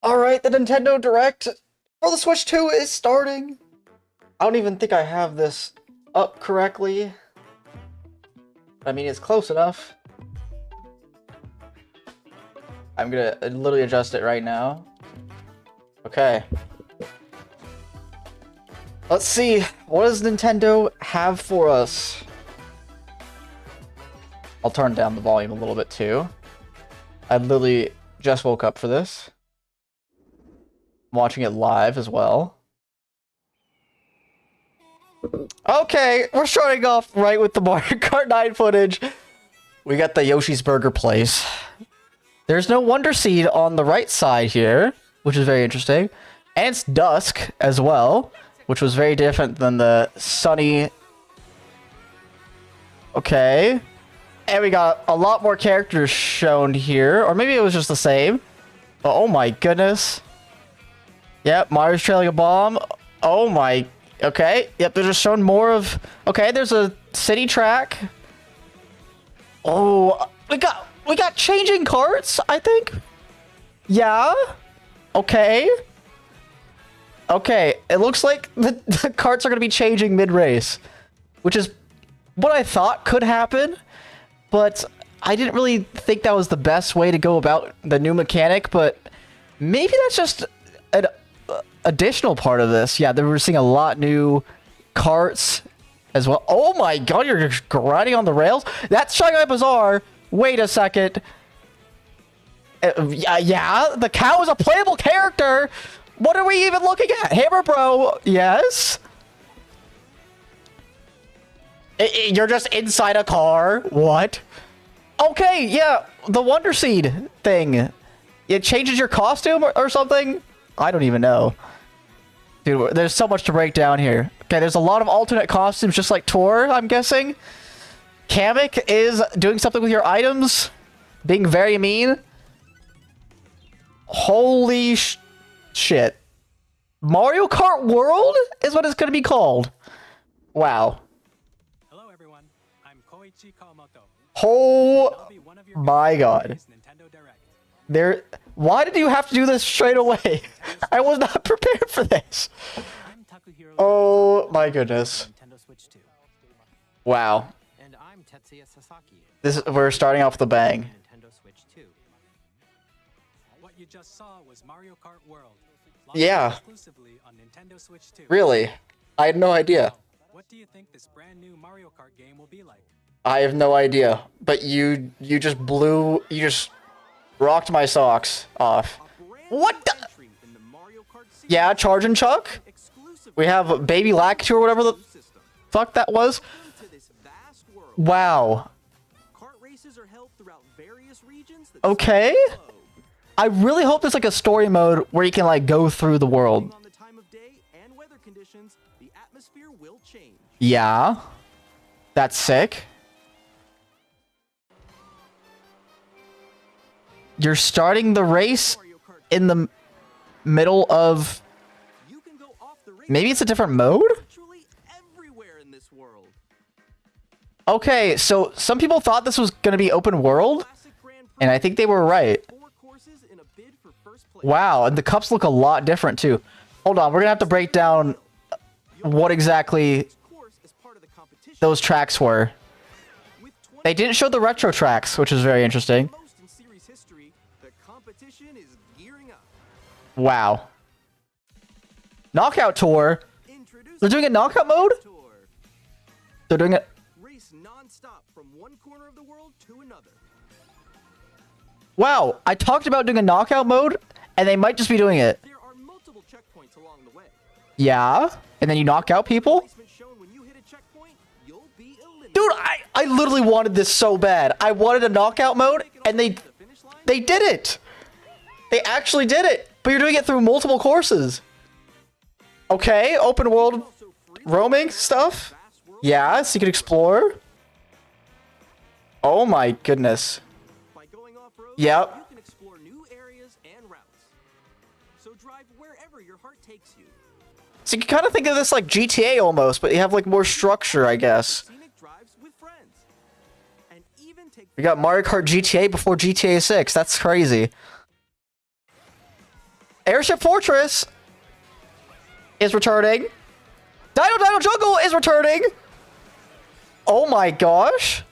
Alright, the Nintendo Direct for the Switch 2 is starting. I don't even think I have this up correctly. I mean, it's close enough. I'm gonna literally adjust it right now. Okay. Let's see, what does Nintendo have for us? I'll turn down the volume a little bit too. I literally just woke up for this. I'm watching it live as well. Okay, we're starting off right with the Mario Kart 9 footage. We got the Yoshi's Burger place. There's no Wonder Seed on the right side here, which is very interesting. And it's dusk as well, which was very different than the sunny... Okay. And we got a lot more characters shown here, or maybe it was just the same. But oh my goodness. Yep, Mario's trailing a bomb. Oh my... Okay, yep, they're just showing more of... Okay, there's a city track. Oh, we got changing carts, I think? Yeah? Okay. Okay, it looks like the carts are going to be changing mid-race. Which is what I thought could happen. But I didn't really think that was the best way to go about the new mechanic. But maybe that's just an additional part of this. Yeah, they were seeing a lot new carts as well. Oh my god, you're just grinding on the rails? That's Shanghai Bazaar. Wait a second. Yeah, the cow is a playable character. What are we even looking at? Hammer Bro, yes? You're just inside a car? What? Okay, yeah, the Wonder Seed thing. It changes your costume or something? I don't even know. Dude, there's so much to break down here. Okay, there's a lot of alternate costumes, just like Tor, I'm guessing. Kamek is doing something with your items. Being very mean. Holy shit. Mario Kart World is what it's going to be called. Wow. Hello everyone, I'm Koichi Kawamoto. Oh my god. Why did you have to do this straight away? I was not prepared for this. Oh my goodness. Wow. And I'm Tetsuya Sasaki. We're starting off with a bang. Nintendo Switch 2. What you just saw was Mario Kart World. Yeah. Exclusively on Nintendo Switch 2. Really? I had no idea. What do you think this brand new Mario Kart game will be like? I have no idea. But you just rocked my socks off. What the? Yeah, Charge and Chuck? We have Baby Lakitu or whatever the fuck that was. Wow. Okay. I really hope there's like a story mode where you can like go through the world. Yeah. That's sick. You're starting the race in the middle of... Maybe it's a different mode? Okay, so some people thought this was going to be open world, and I think they were right. Wow, and the cups look a lot different too. Hold on, we're going to have to break down what exactly those tracks were. They didn't show the retro tracks, which is very interesting. Wow. Knockout Tour? They're doing a knockout mode? They're doing it. Race non-stop from one corner of the world to another. Wow, I talked about doing a knockout mode, and they might just be doing it. There are multiple checkpoints along the way. Yeah? And then you knock out people? Dude, I literally wanted this so bad. I wanted a knockout mode, and they did it. They actually did it. But you're doing it through multiple courses. Okay, open world roaming stuff. Yeah, so you can explore. Oh my goodness. Yep. You can explore new areas and routes. So drive wherever your heart takes you. So you can kind of think of this like GTA almost, but you have like more structure, I guess. We got Mario Kart GTA before GTA 6. That's crazy. Airship Fortress is returning. Dino Jungle is returning. Oh my gosh.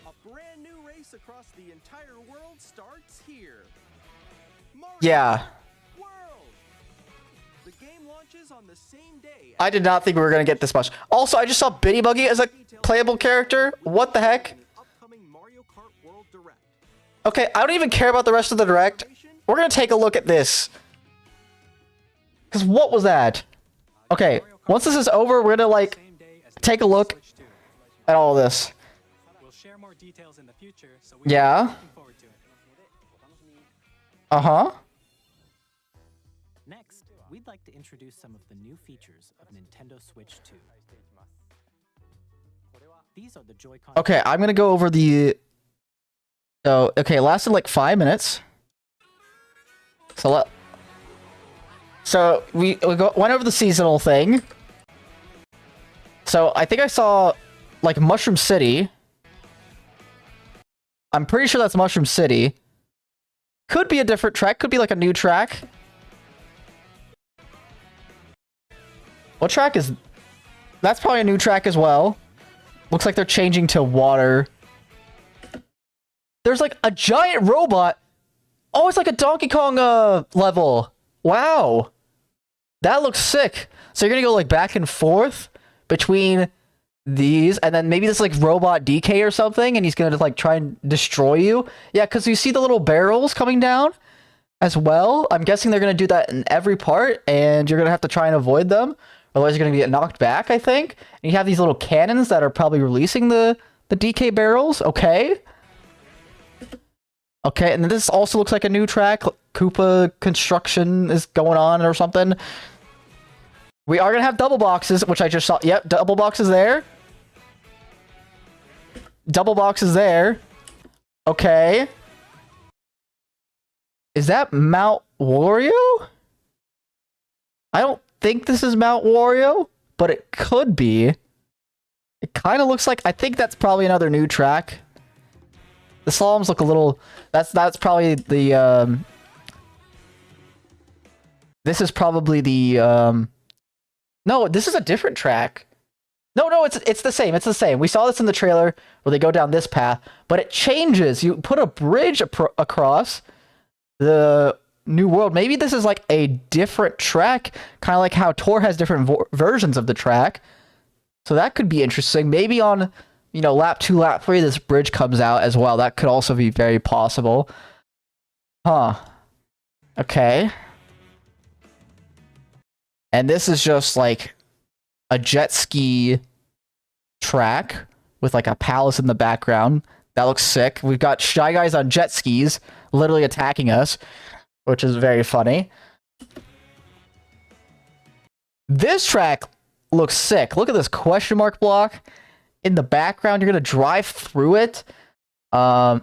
A brand new race across the entire world starts here. Mario Yeah. World. The game launches on the same day. I did not think we were going to get this much. Also, I just saw Bitty Buggy as a playable character. What the heck? in the upcoming Mario Kart World Direct. Okay, I don't even care about the rest of the Direct. We're going to take a look at this. Because what was that? Okay, once this is over, we're going to, like, Same day as take a look Switch 2. at all this. We'll share more details in the future, so we Yeah. are looking forward to it. Uh-huh. Next, we'd like to introduce some of the new features of Nintendo Switch 2. These are the Joy-Con. Okay, I'm going to go over the... So, okay, it lasted like 5 minutes. So we went over the seasonal thing. So I think I saw like Mushroom City. I'm pretty sure that's Mushroom City. Could be a different track. Could be like a new track. What track is... That's probably a new track as well. Looks like they're changing to water. There's like a giant robot. Oh, it's like a Donkey Kong level. Wow. That looks sick. So you're gonna go like back and forth between these, and then maybe this like robot DK or something, and he's gonna like try and destroy you. Yeah, because you see the little barrels coming down as well. I'm guessing they're gonna do that in every part, and you're gonna have to try and avoid them. Otherwise, you're gonna get knocked back, I think. And you have these little cannons that are probably releasing the DK barrels. Okay. Okay, and this also looks like a new track. Koopa construction is going on or something. We are going to have double boxes, which I just saw. Yep, double boxes there. Double boxes there. Okay. Is that Mount Wario? I don't think this is Mount Wario, but it could be. It kind of looks like... I think that's probably another new track. The slaloms look a little... That's probably the... This is probably the... No, this is a different track. No, it's the same. It's the same. We saw this in the trailer where they go down this path, but it changes. You put a bridge across the new world. Maybe this is like a different track, kind of like how Tor has different versions of the track. So that could be interesting. Maybe on, you know, lap 2, lap 3, this bridge comes out as well. That could also be very possible. Huh. Okay. And this is just like a jet ski track with like a palace in the background. That looks sick. We've got Shy Guys on jet skis literally attacking us, which is very funny. This track looks sick. Look at this question mark block in the background. You're gonna drive through it. I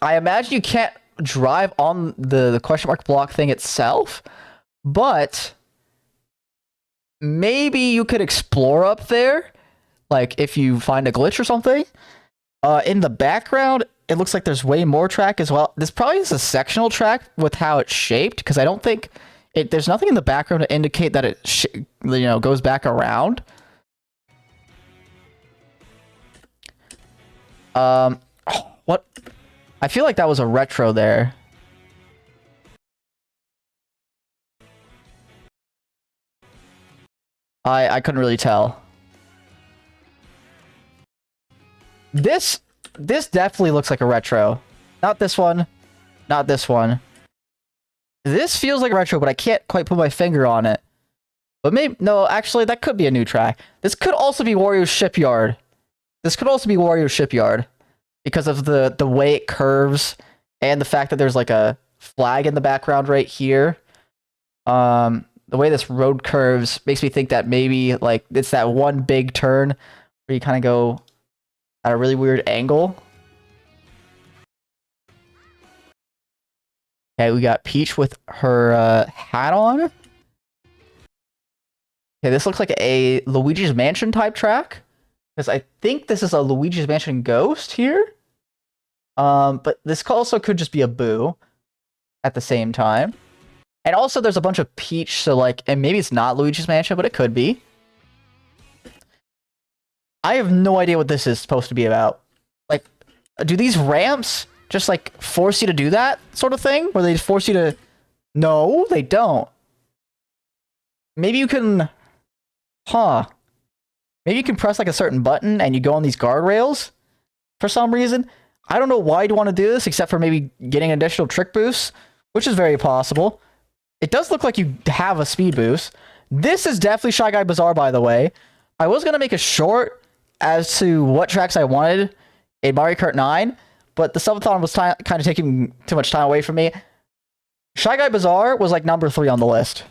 imagine you can't drive on the question mark block thing itself, but maybe you could explore up there, like if you find a glitch or something. In the background, it looks like there's way more track as well. This probably is a sectional track with how it's shaped, because I don't think there's nothing in the background to indicate that it goes back around. What? I feel like that was a retro there. I couldn't really tell. This definitely looks like a retro. Not this one. Not this one. This feels like a retro, but I can't quite put my finger on it. But maybe... No, actually, that could be a new track. This could also be Wario's Shipyard. This could also be Wario's Shipyard. Because of the way it curves. And the fact that there's like a flag in the background right here. The way this road curves makes me think that maybe like it's that one big turn where you kind of go at a really weird angle. Okay, we got Peach with her hat on. Okay, this looks like a Luigi's Mansion type track. Because I think this is a Luigi's Mansion Ghost here. But this also could just be a Boo at the same time. And also, there's a bunch of Peach, so like, and maybe it's not Luigi's Mansion, but it could be. I have no idea what this is supposed to be about. Like, do these ramps just like force you to do that sort of thing? Where they force you to... No, they don't. Maybe you can... Huh. Maybe you can press like a certain button and you go on these guardrails for some reason. I don't know why you'd want to do this, except for maybe getting additional trick boosts, which is very possible. It does look like you have a speed boost. This is definitely Shy Guy Bazaar, by the way. I was going to make a short as to what tracks I wanted in Mario Kart 9, but the subathon was kind of taking too much time away from me. Shy Guy Bazaar was like number 3 on the list.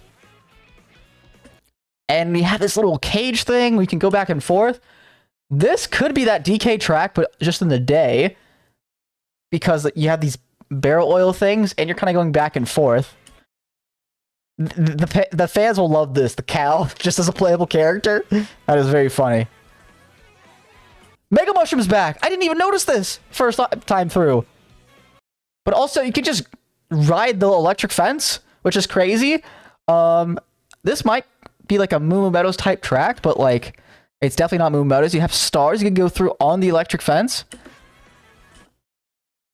And we have this little cage thing. We can go back and forth. This could be that DK track, but just in the day. Because you have these barrel oil things, and you're kind of going back and forth. The fans will love this. The cow, just as a playable character. That is very funny. Mega Mushroom's back. I didn't even notice this first time through. But also, you can just ride the electric fence, which is crazy. This might be like a Moo Meadows type track, but like, it's definitely not Moo Meadows. You have stars you can go through on the electric fence.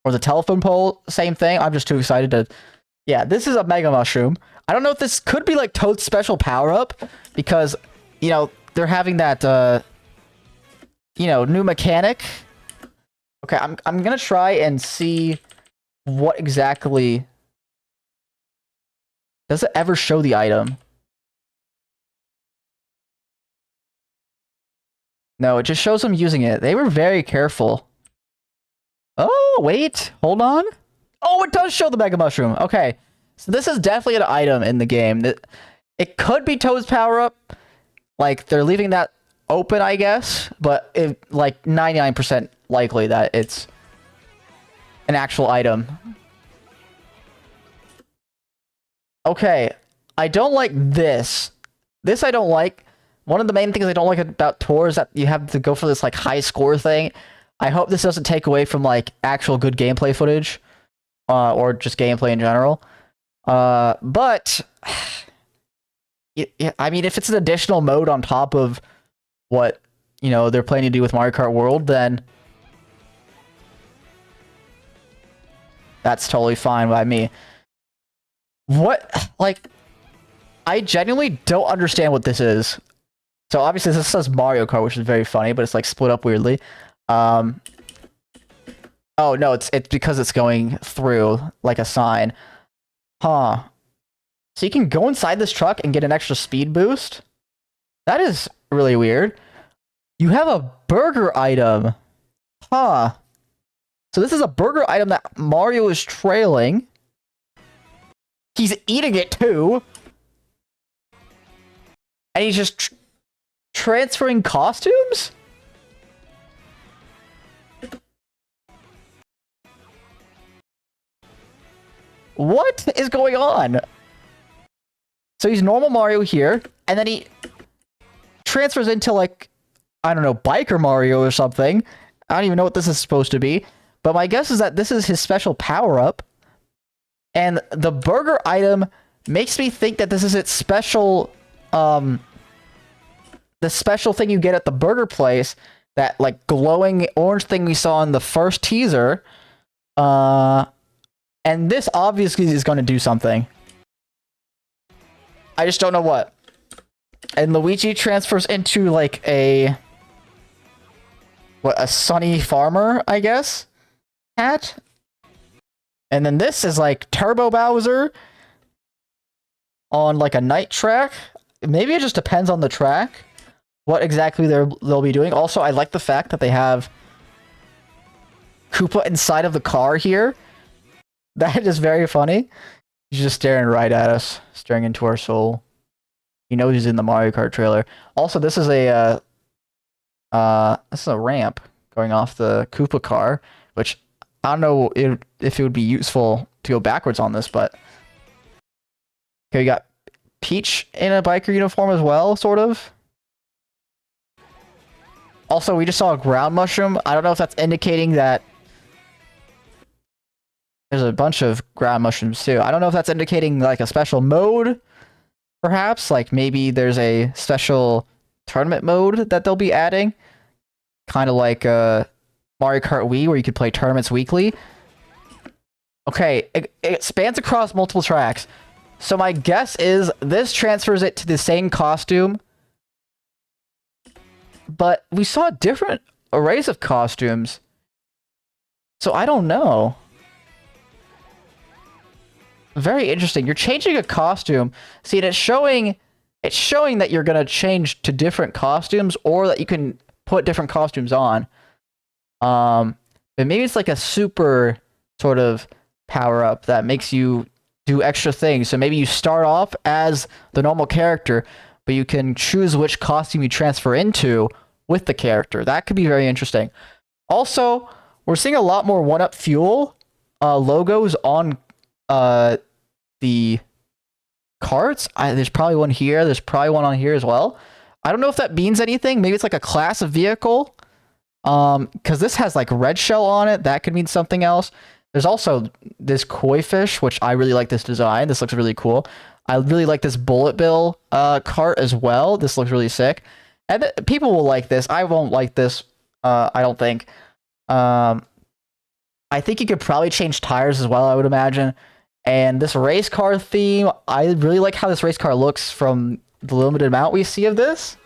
Or the telephone pole, same thing. I'm just too excited to... Yeah, this is a Mega Mushroom. I don't know if this could be like Toad's special power-up, because, you know, they're having that, you know, new mechanic. Okay, I'm gonna try and see what exactly... Does it ever show the item? No, it just shows them using it. They were very careful. Oh, wait. Hold on. Oh, it does show the Mega Mushroom. Okay. So this is definitely an item in the game. It could be Toad's power-up. Like, they're leaving that open, I guess. But it, like, 99% likely that it's an actual item. Okay. I don't like this. This I don't like. One of the main things I don't like about Tour is that you have to go for this, like, high score thing. I hope this doesn't take away from, like, actual good gameplay footage. Or just gameplay in general. But... I mean, if it's an additional mode on top of what, you know, they're planning to do with Mario Kart World, then... That's totally fine by me. What? Like... I genuinely don't understand what this is. So, obviously, this says Mario Kart, which is very funny, but it's, like, split up weirdly. Oh no, it's because it's going through like a sign. Huh. So you can go inside this truck and get an extra speed boost? That is really weird. You have a burger item. Huh. So this is a burger item that Mario is trailing. He's eating it too. And he's just transferring costumes? What is going on? So he's normal Mario here, and then he transfers into, like, I don't know, Biker Mario or something. I don't even know what this is supposed to be. But my guess is that this is his special power-up. And the burger item makes me think that this is its special, the special thing you get at the burger place. That, like, glowing orange thing we saw in the first teaser. And this obviously is going to do something. I just don't know what. And Luigi transfers into, like, a sunny farmer, I guess, hat. And then this is, like, Turbo Bowser on, like, a night track. Maybe it just depends on the track, what exactly they'll be doing. Also, I like the fact that they have Koopa inside of the car here. That is very funny. He's just staring right at us, staring into our soul. He knows he's in the Mario Kart trailer. Also, this is a ramp going off the Koopa car, which I don't know if it would be useful to go backwards on this, but okay, we got Peach in a biker uniform as well, sort of. Also, we just saw a ground mushroom. I don't know if that's indicating that There's a bunch of ground mushrooms too. I don't know if that's indicating like a special mode, perhaps. Like maybe there's a special tournament mode that they'll be adding. Kind of like Mario Kart Wii, where you could play tournaments weekly. Okay, it spans across multiple tracks. So my guess is this transfers it to the same costume. But we saw different arrays of costumes. So I don't know. Very interesting. You're changing a costume. See, and it's showing that you're gonna change to different costumes, or that you can put different costumes on. But maybe it's like a super sort of power up that makes you do extra things. So maybe you start off as the normal character, but you can choose which costume you transfer into with the character. That could be very interesting. Also, we're seeing a lot more 1UP Fuel logos on the carts. There's probably one here. There's probably one on here as well. I don't know if that means anything. Maybe it's like a class of vehicle. Because this has like red shell on it. That could mean something else. There's also this koi fish, which I really like this design. This looks really cool. I really like this bullet bill cart as well. This looks really sick. And people will like this. I won't like this. I don't think. I think you could probably change tires as well, I would imagine. And this race car theme, I really like how this race car looks from the limited amount we see of this.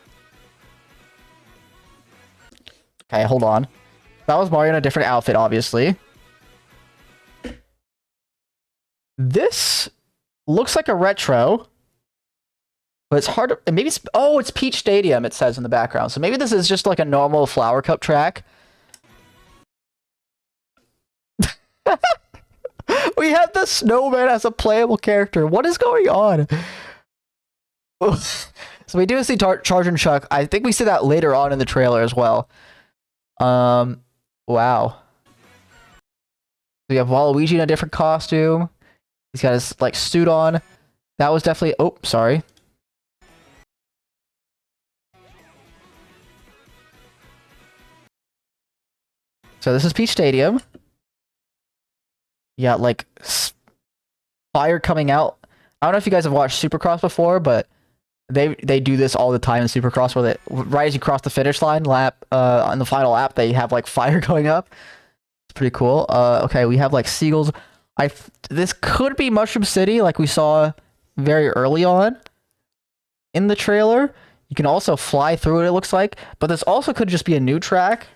Okay, hold on. That was Mario in a different outfit, obviously. This looks like a retro, but it's hard to... Maybe it's... Oh, it's Peach Stadium, it says in the background. So maybe this is just like a normal Flower Cup track. We have the snowman as a playable character. What is going on? So we do see Charge and Chuck. I think we see that later on in the trailer as well. Wow. We have Waluigi in a different costume. He's got his like suit on. That was definitely... Oh, sorry. So this is Peach Stadium. Yeah, like fire coming out. I don't know if you guys have watched Supercross before, but they do this all the time in Supercross, where they, right as you cross the finish line on the final lap, they have like fire going up. It's pretty cool. Okay, we have like seagulls. This could be Mushroom City, like we saw very early on in the trailer. You can also fly through it, it looks like, but this also could just be a new track.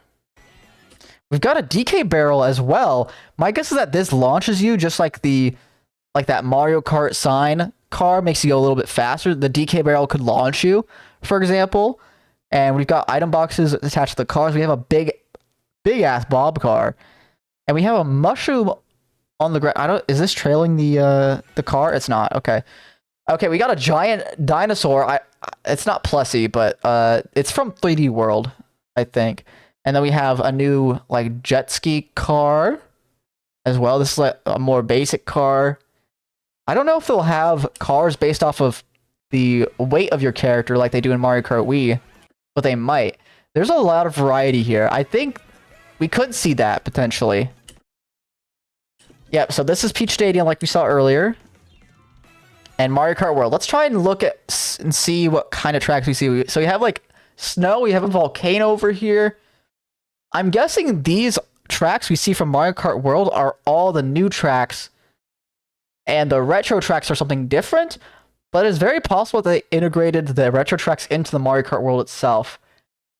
We've got a DK barrel as well. My guess is that this launches you just like that Mario Kart sign car makes you go a little bit faster. The DK barrel could launch you, for example. And we've got item boxes attached to the cars. We have a big ass Bob car. And we have a mushroom on the ground. Is this trailing the car? It's not. Okay. Okay, we got a giant dinosaur. It's not Plessy, but it's from 3D World, I think. And then we have a new like jet ski car as well. This is like a more basic car. I don't know if they'll have cars based off of the weight of your character like they do in Mario Kart Wii, but they might. There's a lot of variety here. I think we could see that potentially. Yep, so this is Peach Stadium like we saw earlier. And Mario Kart World. Let's try and look at and see what kind of tracks we see. So we have like snow, we have a volcano over here. I'm guessing these tracks we see from Mario Kart World are all the new tracks, and the retro tracks are something different, but it's very possible that they integrated the retro tracks into the Mario Kart World itself.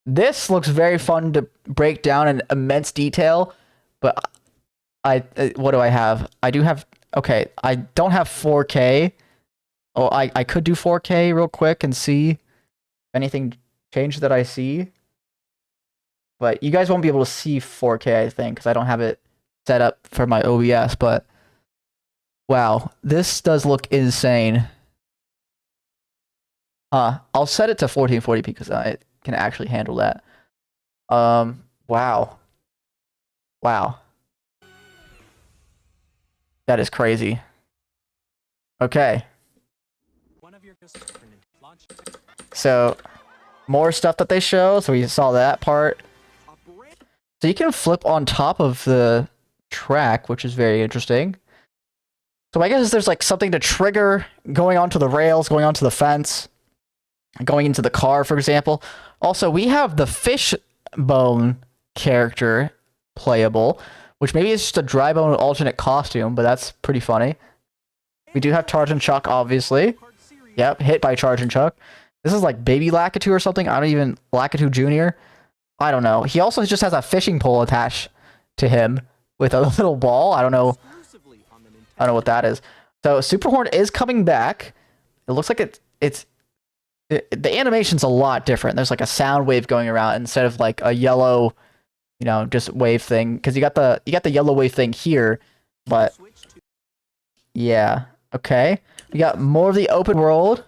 This looks very fun to break down in immense detail, but what do I have? I do have... Okay, I don't have 4K. Oh, I could do 4K real quick and see if anything changed that I see. But you guys won't be able to see 4K, I think, because I don't have it set up for my OBS, but wow, this does look insane. I'll set it to 1440p because I can actually handle that. Wow. Wow. That is crazy. Okay. So, more stuff that they show. So we saw that part. So you can flip on top of the track, which is very interesting. So I guess there's like something to trigger going onto the rails, going onto the fence, going into the car, for example. Also, we have the Fishbone character playable, which maybe is just a Drybone alternate costume, but that's pretty funny. We do have Charge and Chuck, obviously. Yep, hit by Charge and Chuck. This is like Baby Lakitu or something. I don't even... Lakitu Jr.? I don't know. He also just has a fishing pole attached to him with a little ball. I don't know. I don't know what that is. So Super Horn is coming back. It looks like the animation's a lot different. There's like a sound wave going around instead of like a yellow, you know, just wave thing. Because you got the yellow wave thing here, but yeah. Okay. We got more of the open world.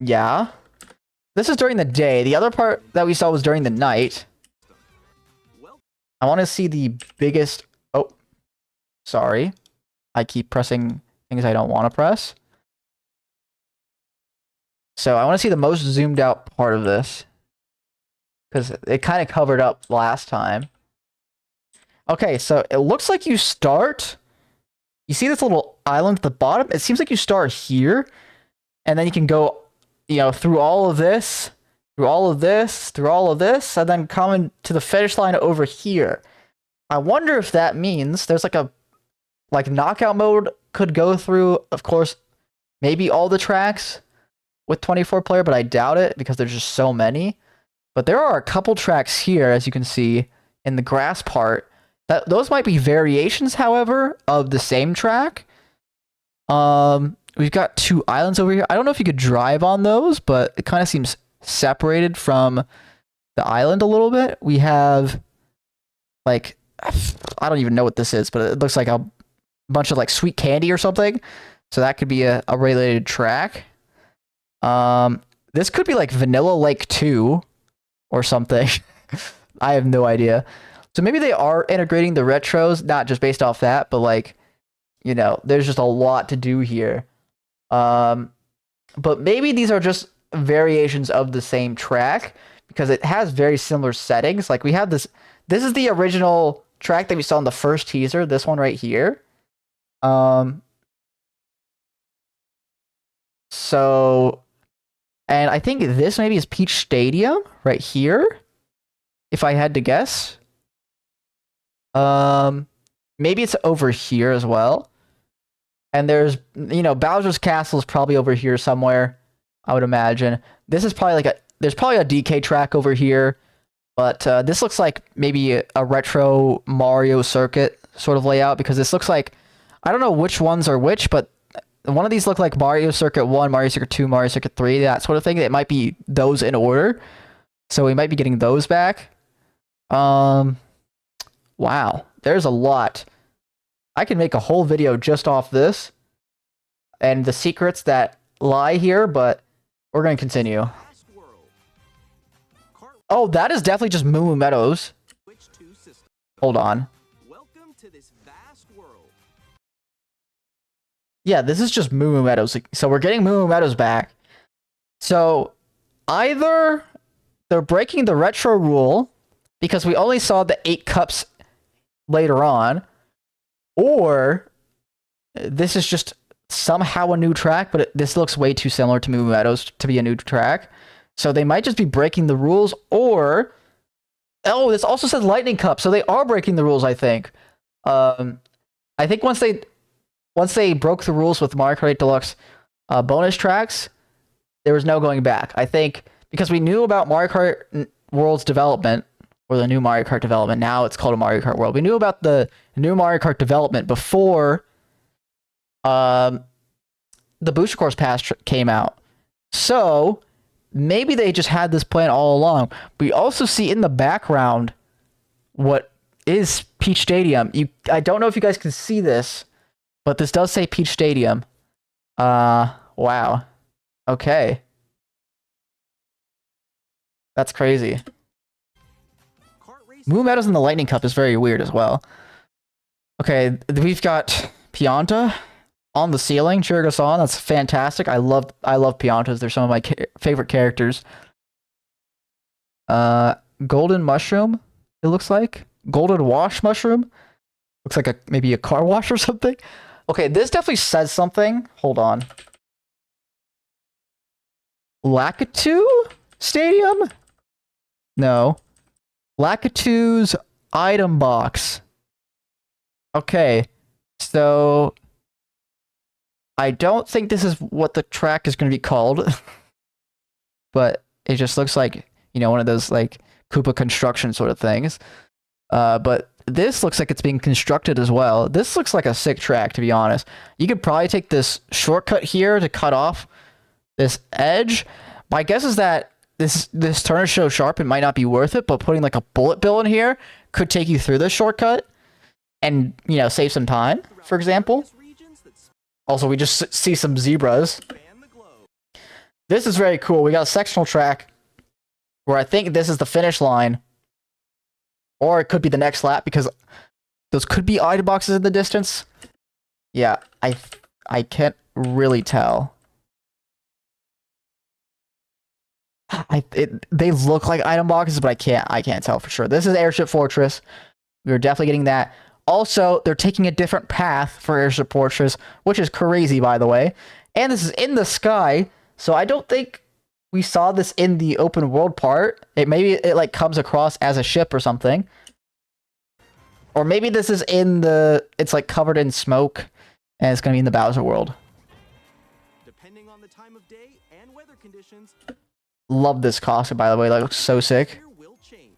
Yeah. This is during the day. The other part that we saw was during the night. I want to see the biggest... Oh. Sorry. I keep pressing things I don't want to press. So I want to see the most zoomed out part of this. Because it kind of covered up last time. Okay, so it looks like you start... You see this little island at the bottom? It seems like you start here. And then you can go, you know, through all of this, through all of this, through all of this, and then come to the finish line over here. I wonder if that means there's like a... Like knockout mode could go through, of course, maybe all the tracks with 24 player, but I doubt it because there's just so many. But there are a couple tracks here, as you can see, in the grass part. Those might be variations, however, of the same track. We've got two islands over here. I don't know if you could drive on those, but it kind of seems separated from the island a little bit. We have, like, I don't even know what this is, but it looks like a bunch of, like, sweet candy or something. So that could be a related track. This could be, like, Vanilla Lake 2 or something. I have no idea. So maybe they are integrating the retros, not just based off that, but like, you know, there's just a lot to do here. But maybe these are just variations of the same track because it has very similar settings. Like we have this is the original track that we saw in the first teaser, this one right here. So, and I think this maybe is Peach Stadium right here, if I had to guess. Maybe it's over here as well. And there's, you know, Bowser's Castle is probably over here somewhere, I would imagine. This is probably like there's probably a DK track over here. But this looks like maybe a retro Mario circuit sort of layout because this looks like, I don't know which ones are which, but one of these look like Mario Circuit 1, Mario Circuit 2, Mario Circuit 3, that sort of thing. It might be those in order. So we might be getting those back. Wow, there's a lot. I can make a whole video just off this and the secrets that lie here, but we're going to continue. Oh, that is definitely just Moo Moo Meadows. Hold on. Welcome to this vast world. Yeah, this is just Moo Moo Meadows. So we're getting Moo Moo Meadows back. So either they're breaking the retro rule because we only saw the 8 cups later on, or this is just somehow a new track, but this looks way too similar to Moo Moo Meadows to be a new track. So they might just be breaking the rules, or... Oh, this also says Lightning Cup, so they are breaking the rules, I think. I think once they broke the rules with Mario Kart 8 Deluxe bonus tracks, there was no going back. I think because we knew about Mario Kart World's development, or the new Mario Kart development, now it's called a Mario Kart World. We knew about the new Mario Kart development before the Booster Course Pass came out. So maybe they just had this plan all along. We also see in the background what is Peach Stadium. I don't know if you guys can see this, but this does say Peach Stadium. Wow. Okay. That's crazy. Moo Meadows in the Lightning Cup is very weird as well. Okay, we've got Pianta on the ceiling, cheering us on. That's fantastic. I love Piantas. They're some of my favorite characters. Golden Mushroom, it looks like. Golden Wash Mushroom. Looks like maybe a car wash or something. Okay, this definitely says something. Hold on. Lakitu Stadium? No. Lakitu's item box. Okay, so I don't think this is what the track is going to be called, but it just looks like, you know, one of those like Koopa construction sort of things. But this looks like it's being constructed as well. This looks like a sick track, to be honest. You could probably take this shortcut here to cut off this edge. My guess is that this turn is so sharp it might not be worth it, but putting like a bullet bill in here could take you through this shortcut and, you know, save some time, for example. Also, we just see some zebras. This is very cool. We got a sectional track where I think this is the finish line. Or it could be the next lap, because those could be item boxes in the distance. Yeah, I can't really tell. They look like item boxes, but I can't tell for sure. This is Airship Fortress. We're definitely getting that. Also, they're taking a different path for Airship Fortress, which is crazy, by the way. And this is in the sky, so I don't think we saw this in the open world part. Maybe it like comes across as a ship or something. Or maybe this is in the... It's like covered in smoke, and it's gonna be in the Bowser world. Depending on the time of day and weather conditions, Love this costume, by the way. That looks so sick. will change.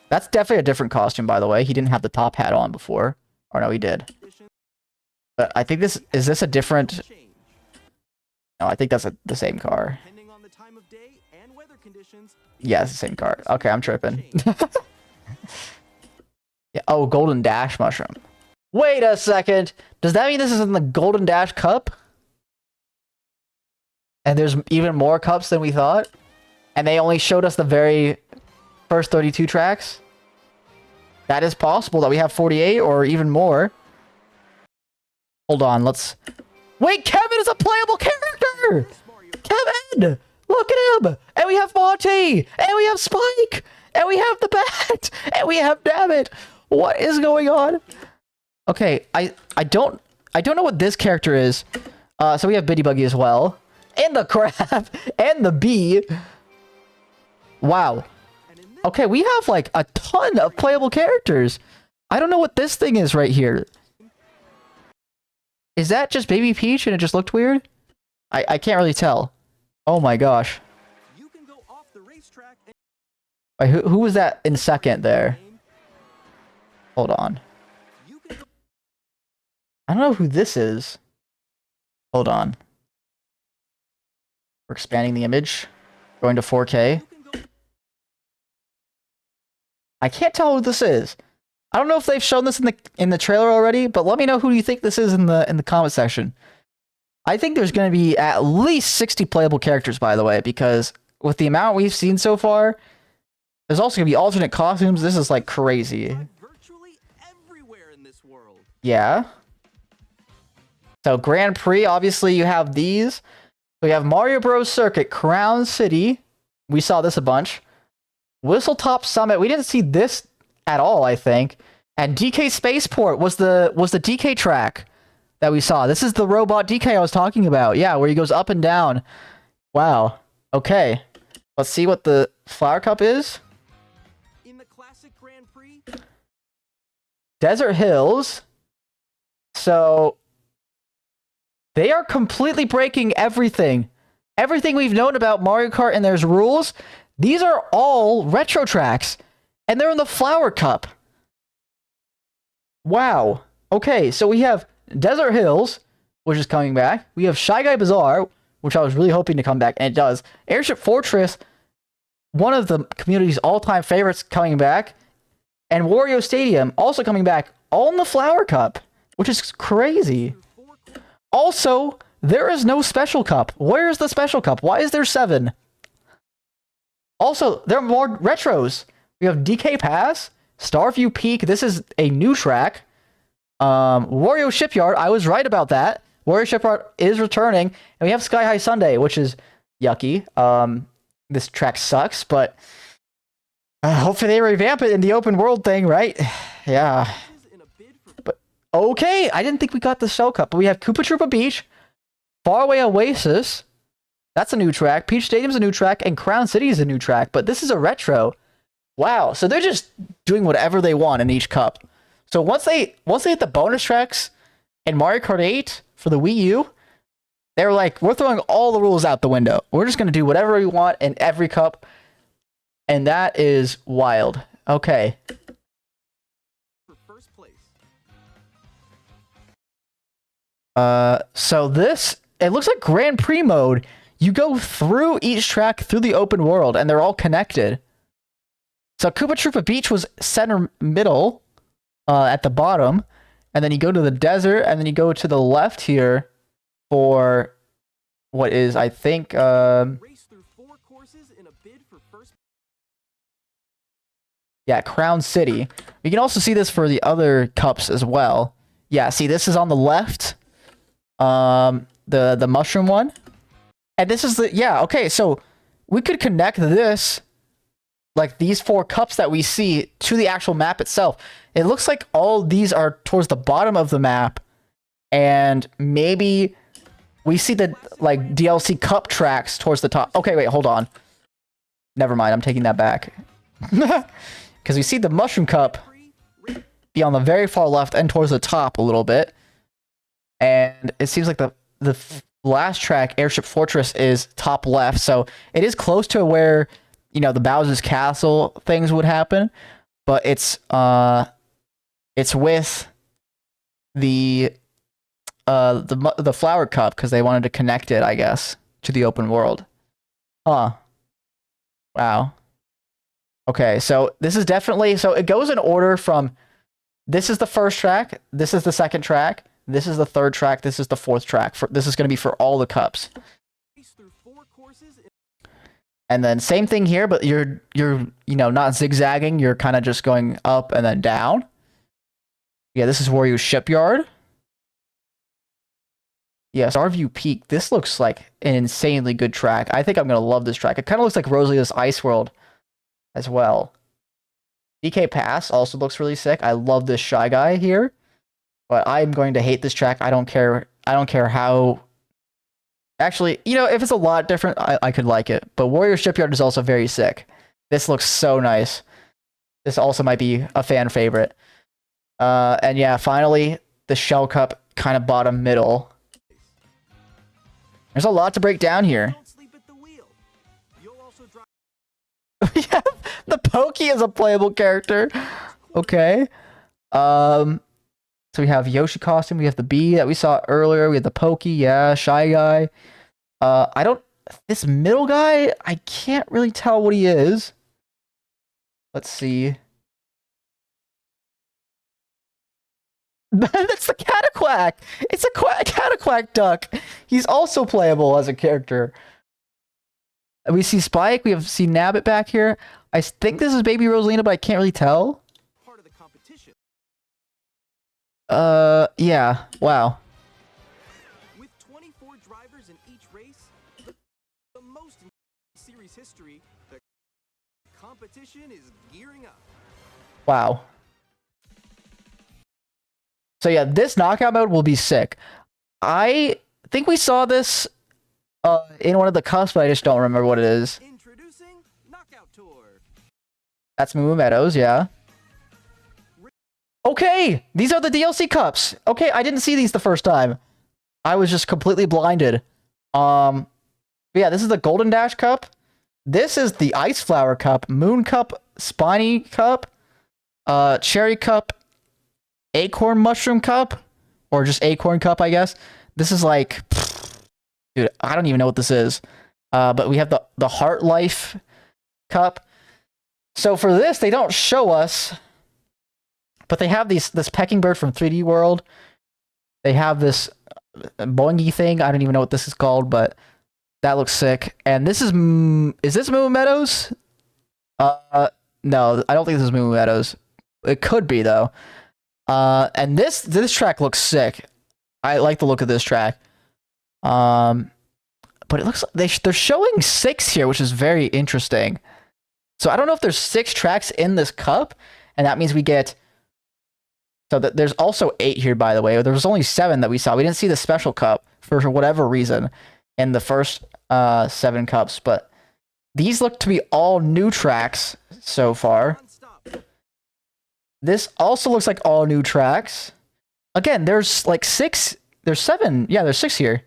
That's definitely a different costume, by the way. He didn't have the top hat on before. Or no, he did. But I think this... Is this a different... No, I think that's the same car. Depending on the time of day and weather conditions, Yeah, it's the same car. Okay, I'm tripping. Yeah. Oh, Golden Dash Mushroom. Wait a second. Does that mean this is in the Golden Dash Cup? And there's even more cups than we thought? And they only showed us the very first 32 tracks? That is possible that we have 48 or even more. Hold on, let's... Wait, Kevin is a playable character! Kevin! Look at him! And we have Monty! And we have Spike! And we have the bat! And we have Dammit! What is going on? Okay, I don't know what this character is. So we have Bitty Buggy as well. And the crab! And the bee! Wow. Okay, we have like a ton of playable characters. I don't know what this thing is right here. Is that just Baby Peach and it just looked weird? I can't really tell. Oh my gosh. you can go off the racetrack and Wait, who was that in second there? Hold on. you can I don't know who this is. Hold on. We're expanding the image. Going to 4K. go I can't tell who this is. I don't know if they've shown this in the trailer already, but let me know who you think this is in the comment section. I think there's going to be at least 60 playable characters, by the way, because with the amount we've seen so far, there's also going to be alternate costumes. This is like crazy. drive virtually everywhere in this world. Yeah. So Grand Prix, obviously you have these. We have Mario Bros. Circuit, Crown City. We saw this a bunch. Whistletop Summit. We didn't see this at all, I think. And DK Spaceport was the DK track that we saw. This is the robot DK I was talking about. Yeah, where he goes up and down. Wow. Okay. Let's see what the Flower Cup is. In the classic Grand Prix, Desert Hills. So they are completely breaking everything. Everything we've known about Mario Kart and there's rules. These are all retro tracks. And they're in the Flower Cup. Wow. Okay, so we have Desert Hills, which is coming back. We have Shy Guy Bazaar, which I was really hoping to come back, and it does. Airship Fortress, one of the community's all-time favorites, coming back. And Wario Stadium, also coming back, all in the Flower Cup, which is crazy. Also, there is no Special Cup. Where is the Special Cup? Why is there 7? Also, there are more retros. We have DK Pass, Starview Peak. This is a new track. Wario Shipyard. I was right about that. Wario Shipyard is returning. And we have Sky High Sunday, which is yucky. This track sucks, but Hopefully they revamp it in the open world thing, right? Yeah. In a bid for But okay, I didn't think we got the Shell Cup, but we have Koopa Troopa Beach, Faraway Oasis. That's a new track. Peach Stadium's a new track, and Crown City is a new track. But this is a retro. Wow. So they're just doing whatever they want in each cup. So once they hit the bonus tracks in Mario Kart 8 for the Wii U, they were like, we're throwing all the rules out the window. We're just gonna do whatever we want in every cup. And that is wild. Okay. first place. So this, it looks like Grand Prix mode. You go through each track through the open world, and they're all connected. So Koopa Troopa Beach was center middle, at the bottom, and then you go to the desert, and then you go to the left here for what is, I think, Race through 4 courses in a bid for first. yeah, Crown City. You can also see this for the other cups as well. Yeah, see, this is on the left. The mushroom one. And this is the, yeah, okay, so we could connect this, like these 4 cups that we see, to the actual map itself. It looks like all these are towards the bottom of the map, and maybe we see the, like, DLC cup tracks towards the top. Okay, wait, hold on. Never mind, I'm taking that back. Because we see the mushroom cup be on the very far left and towards the top a little bit. And it seems like the last track, Airship Fortress, is top left, so it is close to where, you know, the Bowser's Castle things would happen, but it's with the Flower Cup, because they wanted to connect it, I guess, to the open world. Huh. Wow. Okay, so this is definitely, so it goes in order from, this is the first track, this is the second track, this is the third track, this is the fourth track. This is going to be for all the cups. And then same thing here, but you're you know, not zigzagging, you're kind of just going up and then down. Yeah, this is Wario Shipyard. Yeah, Starview Peak. This looks like an insanely good track. I think I'm going to love this track. It kind of looks like Rosalia's Ice World as well. DK Pass also looks really sick. I love this Shy Guy here. But I'm going to hate this track. I don't care how... Actually, you know, if it's a lot different, I could like it. But Warrior Shipyard is also very sick. This looks so nice. This also might be a fan favorite. And yeah, finally, the Shell Cup kind of bottom middle. There's a lot to break down here. Don't sleep at the wheel. You'll also drive. Yeah, the Pokey is a playable character. Okay. So we have Yoshi costume, we have the bee that we saw earlier, we have the Pokey, yeah, Shy Guy. This middle guy, I can't really tell what he is. Let's see. That's the Cataquack! It's a Cataquack duck! He's also playable as a character. We see Spike, we have seen Nabbit back here. I think this is Baby Rosalina, but I can't really tell. Part of the competition. Yeah. Wow. With 24 drivers in each race, the most in series history, the competition is gearing up. Wow. So yeah, this knockout mode will be sick. I think we saw this in one of the cups, but I just don't remember what it is. Introducing Knockout Tour. That's Moo Meadows, yeah. Okay, these are the DLC cups. Okay, I didn't see these the first time. I was just completely blinded. Yeah, this is the Golden Dash Cup. This is the Ice Flower Cup, Moon Cup, Spiny Cup, Cherry Cup, Acorn Mushroom Cup, or just Acorn Cup, I guess. This is like, dude, I don't even know what this is. But we have the Heart Life Cup. So for this, they don't show us. But they have this pecking bird from 3D World. They have this boingy thing. I don't even know what this is called, but that looks sick. And this is this Moo Meadows? No, I don't think this is Moo Meadows. It could be though. And this track looks sick. I like the look of this track. But it looks like they're showing 6 here, which is very interesting. So I don't know if there's 6 tracks in this cup, and that means we get... So there's also 8 here, by the way. There was only 7 that we saw. We didn't see the special cup for whatever reason in the first 7 cups, but these look to be all new tracks so far. This also looks like all new tracks. Again, there's like 6, there's 7. Yeah, there's 6 here.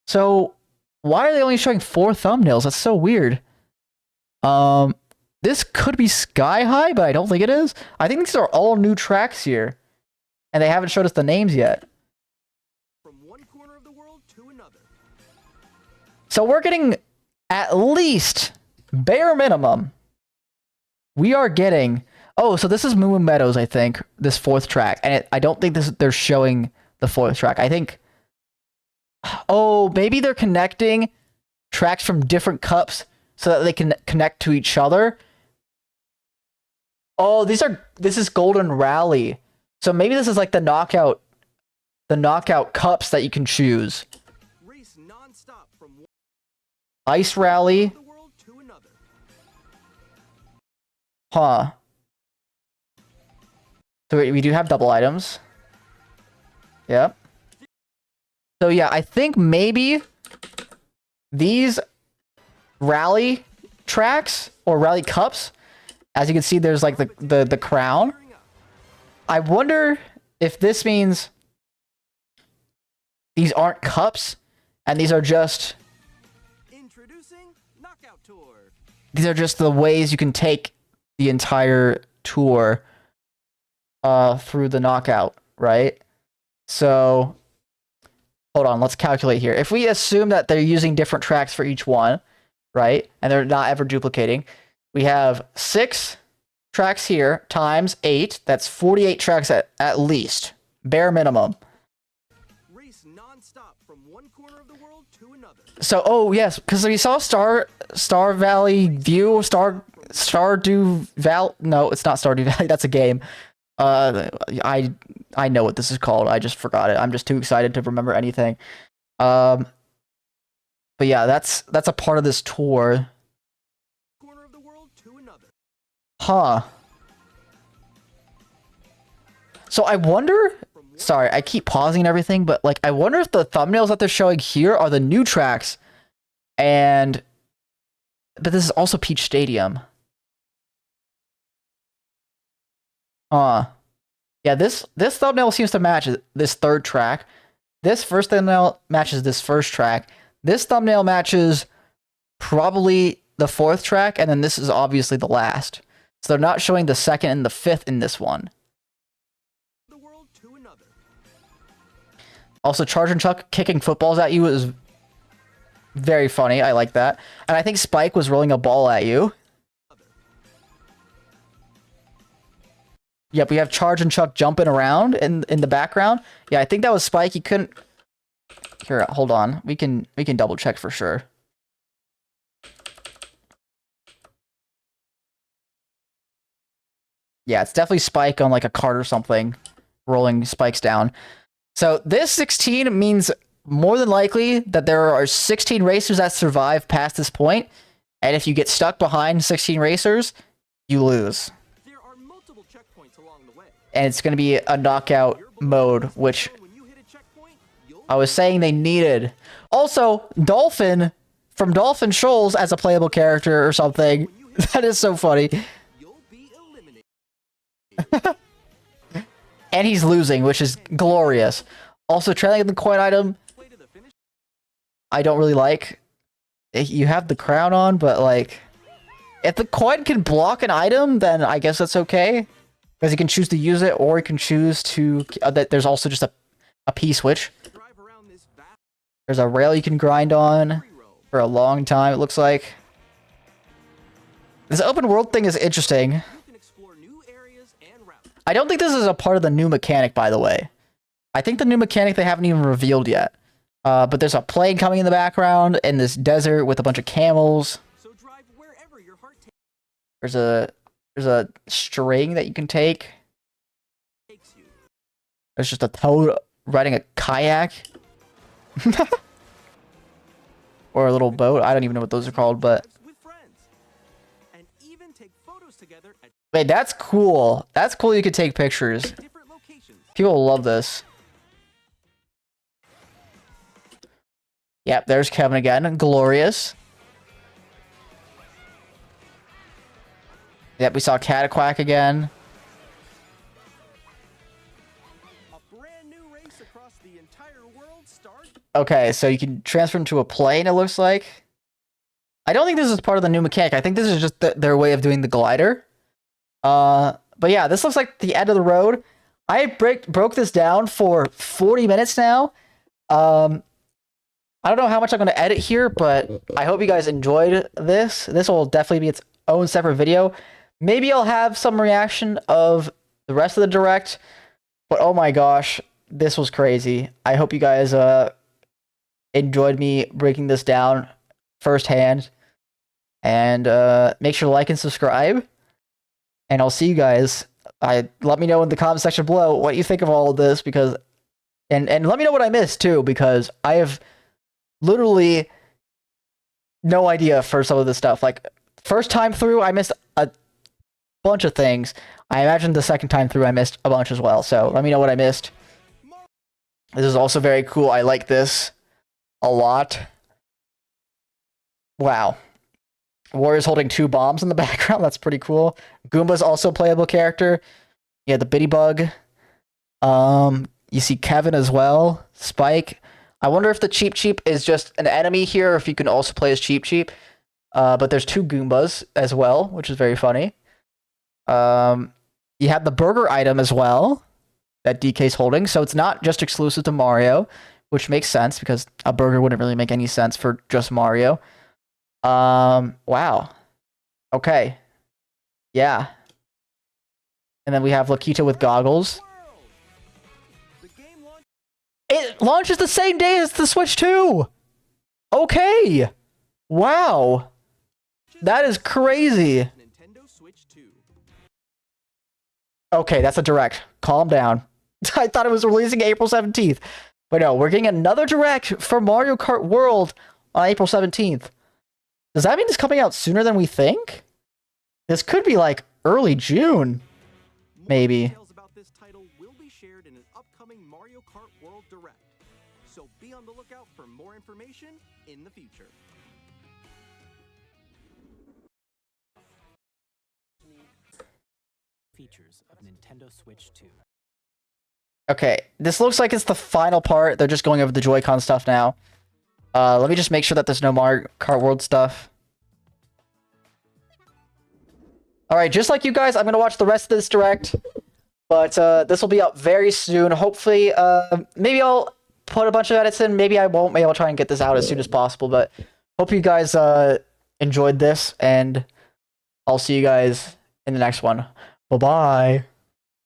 So why are they only showing 4 thumbnails? That's so weird. This could be Sky High, but I don't think it is. I think these are all new tracks here, and they haven't showed us the names yet. From one corner of the world to another. So we're getting at least, bare minimum, we are getting... Oh, so this is Moon Meadows, I think, this 4th track. And I don't think they're showing the 4th track. I think... Oh, maybe they're connecting tracks from different cups so that they can connect to each other. Oh, this is Golden Rally. So maybe this is like the knockout cups that you can choose. Race non-stop from one Ice Rally. corner of the world to another. Huh. So we do have double items. Yep. So yeah, I think maybe these rally tracks or rally cups, as you can see, there's like the crown. I wonder if this means these aren't cups and these are just Introducing Knockout Tour. these are just the ways you can take the entire tour through the knockout, right? So hold on, let's calculate here. If we assume that they're using different tracks for each one, right? And they're not ever duplicating, we have 6 tracks here times 8. That's 48 tracks at least. Bare minimum. Race non-stop from one corner of the world to another. So, oh yes, because we saw Star Valley View, Stardew Valley. No, it's not Stardew Valley. That's a game. I know what this is called. I just forgot it. I'm just too excited to remember anything. But yeah, that's a part of this tour. Corner of the world to another. Huh. So I wonder... Sorry, I keep pausing and everything, but like I wonder if the thumbnails that they're showing here are the new tracks. But this is also Peach Stadium. Yeah, this thumbnail seems to match this 3rd track. This first thumbnail matches this 1st track. This thumbnail matches probably the 4th track, and then this is obviously the last. So they're not showing the 2nd and the 5th in this one. The world to another. Also, Charge and Chuck kicking footballs at you is very funny. I like that. And I think Spike was rolling a ball at you. Yep, we have Charge and Chuck jumping around in the background. Yeah, I think that was Spike. He couldn't... Here, hold on. We can double check for sure. Yeah, it's definitely Spike on like a cart or something, rolling spikes down. So this 16 means more than likely that there are 16 racers that survive past this point, and if you get stuck behind 16 racers, you lose. There are multiple checkpoints along the way. And it's going to be a knockout mode, which When you hit a checkpoint, you'll I was saying they needed. Also, Dolphin from Dolphin Shoals as a playable character or something. That is so funny. you'll be eliminated. And he's losing, which is glorious. Also, trailing the coin item, Play to the finish. I don't really like. You have the crown on, but like, if the coin can block an item, then I guess that's okay. Because you can choose to use it, or you can choose to... there's also just a P-switch. Drive around this vast There's a rail you can grind on free roam. for a long time, it looks like. This open world thing is interesting. You can explore new areas and routes. I don't think this is a part of the new mechanic, by the way. I think the new mechanic they haven't even revealed yet. But there's a plane coming in the background in this desert with a bunch of camels. So drive wherever your heart There's a string that you can take. takes you. There's just a toad riding a kayak. Or a little boat. I don't even know what those are called, but... With friends. And even Wait, that's cool. That's cool you could take pictures. different locations. People love this. Yep, there's Kevin again. Glorious. Yep, we saw Cataquack again. A brand new race across the entire world starts. Okay, so you can transfer into a plane, it looks like. I don't think this is part of the new mechanic. I think this is just their way of doing the glider. But yeah, this looks like the end of the road. I broke this down for 40 minutes now. I don't know how much I'm going to edit here, but I hope you guys enjoyed this. This will definitely be its own separate video. Maybe I'll have some reaction of the rest of the direct, but oh my gosh, this was crazy. I hope you guys enjoyed me breaking this down firsthand. And make sure to like and subscribe. And I'll see you guys. Let me know in the comment section below what you think of all of this, because and let me know what I missed too, because I have literally no idea for some of this stuff. Like, first time through, I missed a bunch of things. I imagine the second time through, I missed a bunch as well. So let me know what I missed. This is also very cool. I like this a lot. Wow. Warrior's holding 2 bombs in the background. That's pretty cool. Goomba's also a playable character. Yeah, the Bitty Bug. You see Kevin as well. Spike. I wonder if the Cheep Cheep is just an enemy here, or if you can also play as Cheep Cheep. But there's 2 Goombas as well, which is very funny. You have the burger item as well that DK's holding, so it's not just exclusive to Mario, which makes sense because a burger wouldn't really make any sense for just Mario. Wow. Okay. Yeah. And then we have Lakita with goggles. The game launch It launches the same day as the Switch 2! Okay! Wow. That is crazy. Nintendo Switch 2. Okay, that's a direct. Calm down. I thought it was releasing April 17th. But no, we're getting another direct for Mario Kart World on April 17th. Does that mean it's coming out sooner than we think? This could be like early June. More Maybe. Details about this title will be shared in an upcoming Mario Kart World Direct. So be on the lookout for more information in the future. Features of Nintendo Switch 2. Okay, this looks like it's the final part. They're just going over the Joy-Con stuff now. Let me just make sure that there's no Mario Kart World stuff. Alright, just like you guys, I'm going to watch the rest of this direct. But this will be out very soon. Hopefully, maybe I'll put a bunch of edits in. Maybe I won't. Maybe I'll try and get this out as soon as possible. But hope you guys enjoyed this. And I'll see you guys in the next one. Bye-bye.